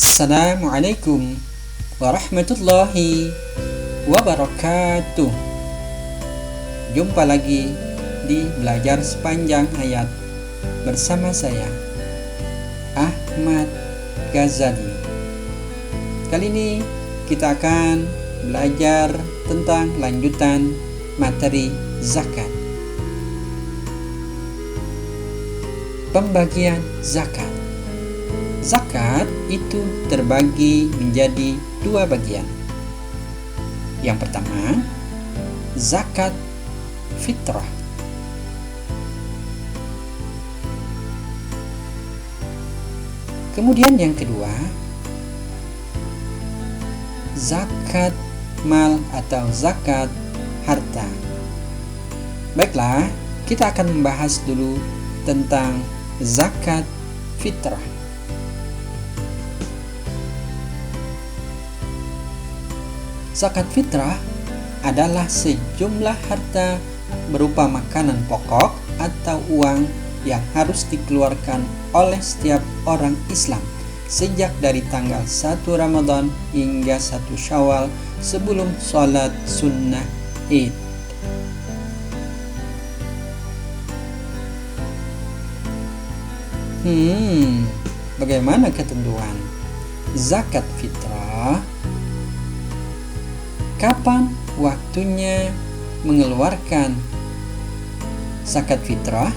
Assalamualaikum warahmatullahi wabarakatuh. Jumpa lagi di Belajar Sepanjang Hayat bersama saya, Ahmad Ghazali. Kali ini kita akan belajar tentang lanjutan materi zakat. Pembagian zakat. Zakat itu terbagi menjadi dua bagian. Yang pertama, zakat fitrah. Kemudian yang kedua, zakat mal atau zakat harta. Baiklah, kita akan membahas dulu tentang zakat fitrah. Zakat fitrah adalah sejumlah harta berupa makanan pokok atau uang yang harus dikeluarkan oleh setiap orang Islam sejak dari tanggal 1 Ramadan hingga 1 Syawal sebelum sholat sunnah Id. Bagaimana ketentuan zakat fitrah? Kapan waktunya mengeluarkan zakat fitrah?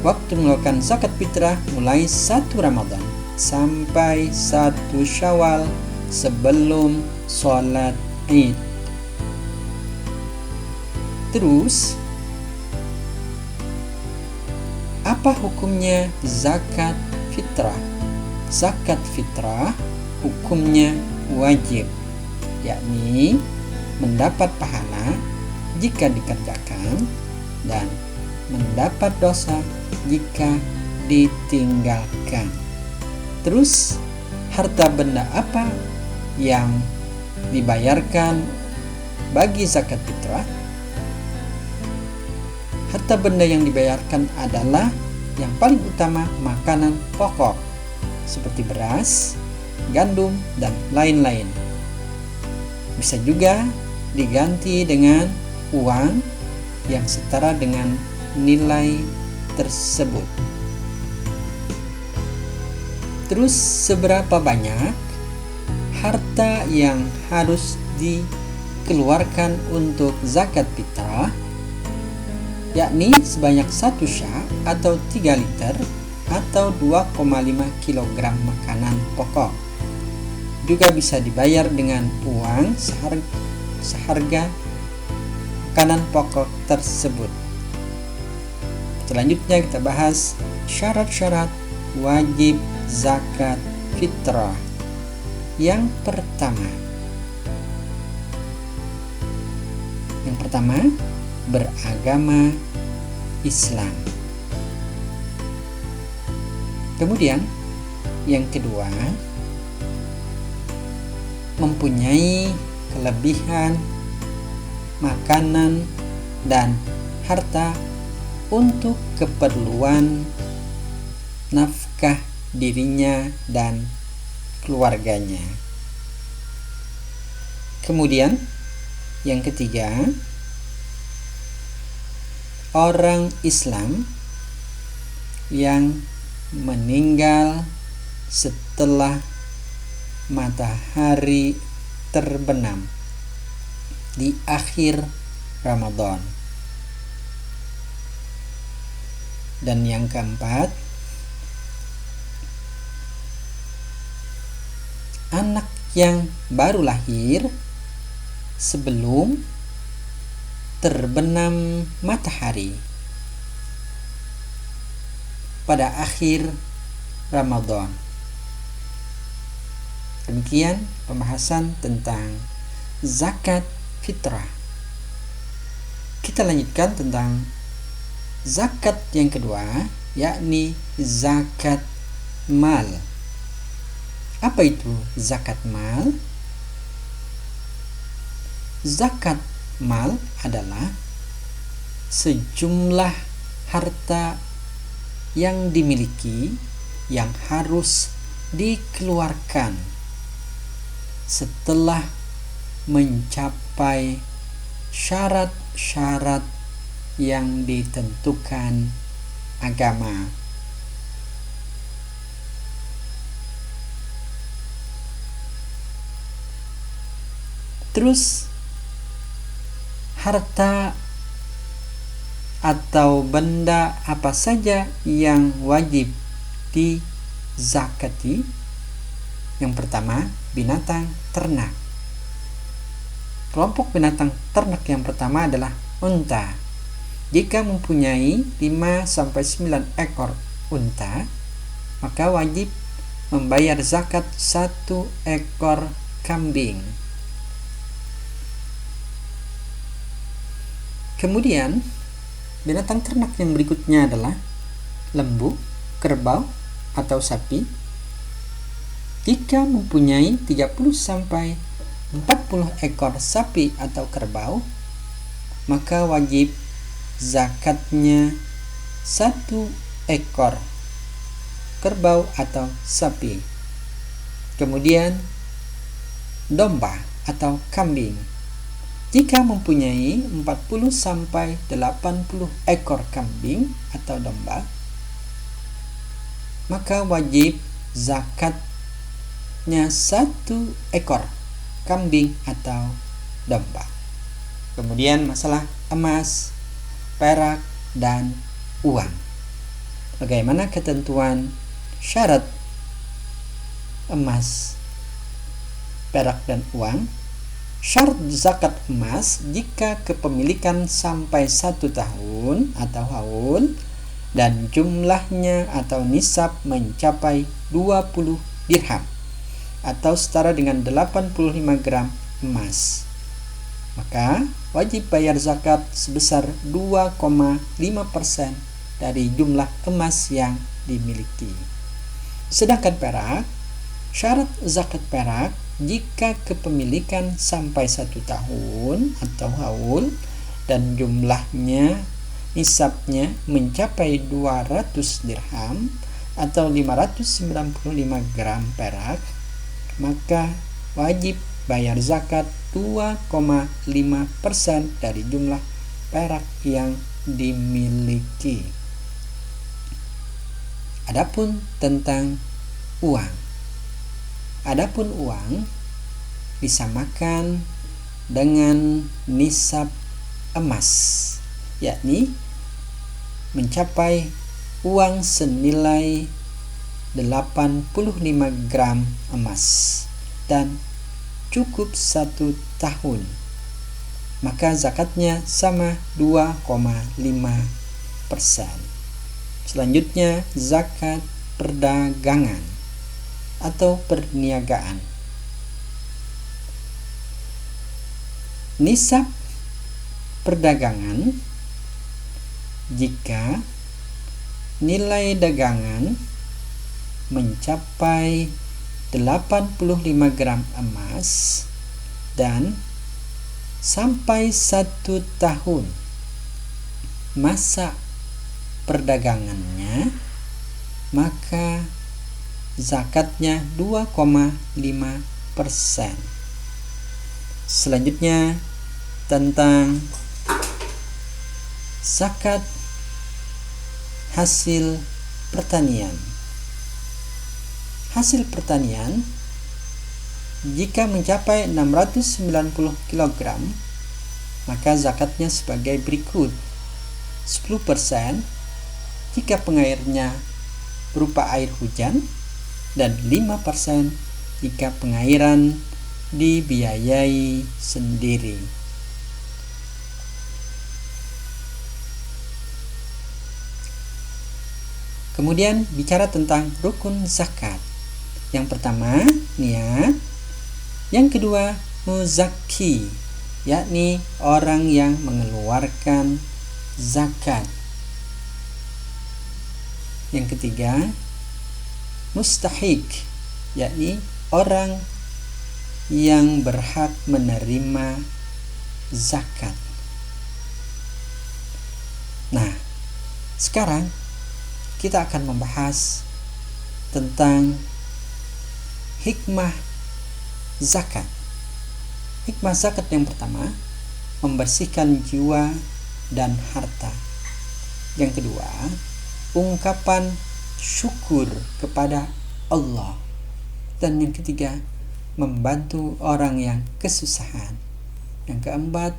Waktu mengeluarkan zakat fitrah mulai 1 Ramadan sampai 1 Syawal sebelum sholat Id. Terus, apa hukumnya zakat fitrah? Zakat fitrah hukumnya wajib, yakni mendapat pahala jika dikerjakan dan mendapat dosa jika ditinggalkan. Terus, harta benda apa yang dibayarkan bagi zakat fitrah? Harta benda yang dibayarkan adalah yang paling utama makanan pokok seperti beras, gandum, dan lain-lain. Bisa juga diganti dengan uang yang setara dengan nilai tersebut. Terus, seberapa banyak harta yang harus dikeluarkan untuk zakat fitrah? Yakni sebanyak 1 sya' atau 3 liter atau 2,5 kg makanan pokok. Juga bisa dibayar dengan uang seharga makanan pokok tersebut. Selanjutnya kita bahas syarat-syarat wajib zakat fitrah. Yang pertama, beragama Islam. Kemudian yang kedua, mempunyai kelebihan makanan dan harta untuk keperluan nafkah dirinya dan keluarganya. Kemudian yang ketiga, orang Islam yang meninggal setelah matahari terbenam di akhir Ramadan. Dan yang keempat, anak yang baru lahir sebelum terbenam matahari pada akhir Ramadan. Demikian pembahasan tentang zakat fitrah. Kita lanjutkan tentang zakat yang kedua, yakni zakat mal. Apa itu zakat mal? Zakat mal adalah sejumlah harta yang dimiliki yang harus dikeluarkan setelah mencapai syarat-syarat yang ditentukan agama. Terus harta atau benda apa saja yang wajib dizakati? Yang pertama, binatang ternak. Kelompok binatang ternak yang pertama adalah unta. Jika mempunyai 5-9 ekor unta, maka wajib membayar zakat 1 ekor kambing. Kemudian, binatang ternak yang berikutnya adalah lembu, kerbau, atau sapi. Jika mempunyai 30-40 ekor sapi atau kerbau, maka wajib zakatnya 1 ekor kerbau atau sapi. Kemudian domba atau kambing. Jika mempunyai 40-80 ekor kambing atau domba, maka wajib zakatnya 1 ekor kambing atau domba. Kemudian masalah emas, perak, dan uang. Bagaimana ketentuan syarat emas, perak, dan uang? Syarat zakat emas jika kepemilikan sampai 1 tahun atau haul dan jumlahnya atau nisab mencapai 20 dirham atau setara dengan 85 gram emas, maka wajib bayar zakat sebesar 2,5% dari jumlah emas yang dimiliki. Sedangkan perak, syarat zakat perak jika kepemilikan sampai 1 tahun atau haul dan jumlahnya nisabnya mencapai 200 dirham atau 595 gram perak, maka wajib bayar zakat 2,5% dari jumlah perak yang dimiliki. Adapun tentang uang. Adapun uang disamakan dengan nisab emas, yakni mencapai uang senilai 85 gram emas dan cukup 1 tahun, maka zakatnya sama 2,5%. Selanjutnya, zakat perdagangan atau perniagaan. Nisab perdagangan jika nilai dagangan mencapai 85 gram emas dan sampai 1 tahun masa perdagangannya, maka zakatnya 2,5%. Selanjutnya tentang zakat hasil pertanian. Hasil pertanian jika mencapai 690 kg, maka zakatnya sebagai berikut: 10% jika pengairnya berupa air hujan, dan 5% jika pengairan dibiayai sendiri. Kemudian bicara tentang rukun zakat. Yang pertama, niat. Yang kedua, muzakki, yakni orang yang mengeluarkan zakat. Yang ketiga, mustahik, yakni orang yang berhak menerima zakat. Nah, sekarang kita akan membahas tentang hikmah zakat. Hikmah zakat yang pertama, membersihkan jiwa dan harta. Yang kedua, ungkapan syukur kepada Allah. Dan yang ketiga, membantu orang yang kesusahan. Yang keempat,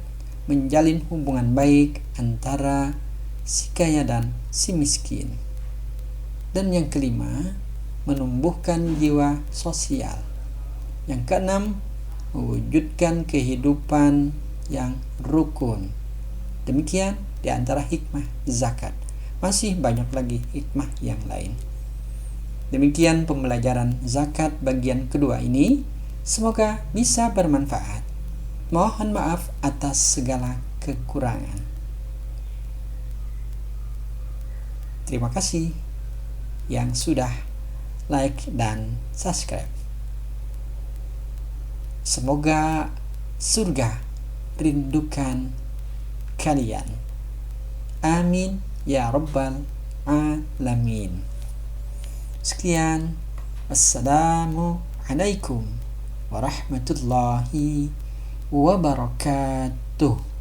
menjalin hubungan baik antara si kaya dan si miskin. Dan yang kelima, menumbuhkan jiwa sosial. Yang keenam, mewujudkan kehidupan yang rukun. Demikian di antara hikmah zakat. Masih banyak lagi hikmah yang lain. Demikian pembelajaran zakat bagian kedua ini. Semoga bisa bermanfaat. Mohon maaf atas segala kekurangan. Terima kasih yang sudah like dan subscribe. Semoga surga rindukan kalian. Amin ya rabbal alamin. Sekian. Assalamualaikum warahmatullahi wabarakatuh.